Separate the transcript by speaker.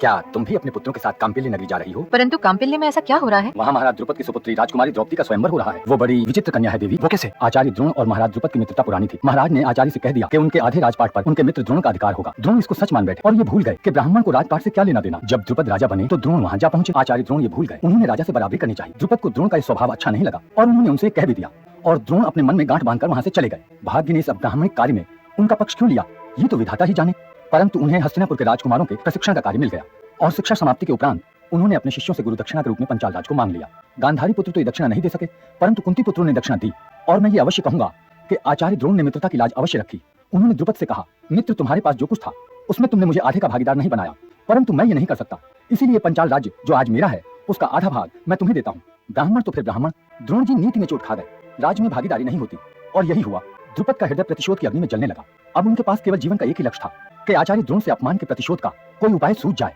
Speaker 1: क्या तुम भी अपने पुत्रों के साथ कांपिल्य नगरी जा रही हो?
Speaker 2: परंतु कांपिल्य में ऐसा क्या हो रहा है?
Speaker 1: वहाँ महाराज द्रुपद की सुपुत्री राजकुमारी द्रौपदी का स्वयंवर हो रहा है। वो बड़ी विचित्र कन्या है देवी। वो कैसे? आचार्य द्रोण और महाराज द्रुपद की मित्रता पुरानी थी। महाराज ने आचार्य से कह दिया कि उनके आधे राजपाट पर उनके मित्र द्रोण का अधिकार होगा। द्रोण इसको सच मान बैठे और ये भूल गए कि ब्राह्मण को राजपाट से क्या लेना देना। जब द्रुपद राजा बने तो द्रोण वहाँ जा पहुंचे। आचार्य द्रोण ये भूल गए। उन्होंने राजा से बराबरी करनी चाहिए। द्रुपद को द्रोण का स्वभाव अच्छा नहीं लगा और उन्होंने उनसे कह भी दिया और द्रोण अपने मन में गांठ बांधकर वहाँ से चले गए। भाग्य ने इस अब्राह्मणिक कार्य में उनका पक्ष क्यों लिया ये तो विधाता ही जाने। परंतु उन्हें हस्तिनापुर के राजकुमारों के प्रशिक्षण का कार्य मिल गया और शिक्षा समाप्ति के उपरांत उन्होंने अपने शिष्यों से गुरु दक्षिणा के रूप में पंचाल राज को मांग लिया। गांधारी पुत्र तो ये दक्षिणा नहीं दे सके, परंतु कुंती पुत्रों ने दक्षिणा दी। और मैं ये अवश्य कहूंगा कि आचार्य द्रोण ने मित्रता की लाज अवश्य रखी। उन्होंने द्रुपद से कहा, मित्र तुम्हारे पास जो कुछ था उसमें तुमने मुझे आधे का भागीदार नहीं बनाया, परंतु मैं ये नहीं कर सकता, इसीलिए पंचाल राज्य जो आज मेरा है उसका आधा भाग मैं तुम्हें देता हूँ। ब्राह्मण तो फिर ब्राह्मण। द्रोण जी नीति में चोट खा गए। राज में भागीदारी नहीं होती और यही हुआ। द्रुपद का हृदय प्रतिशोध की अग्नि में जलने लगा। अब उनके पास केवल जीवन का एक ही लक्ष्य था कि आचार्य द्रोण से अपमान के प्रतिशोध का कोई उपाय सूझ जाए।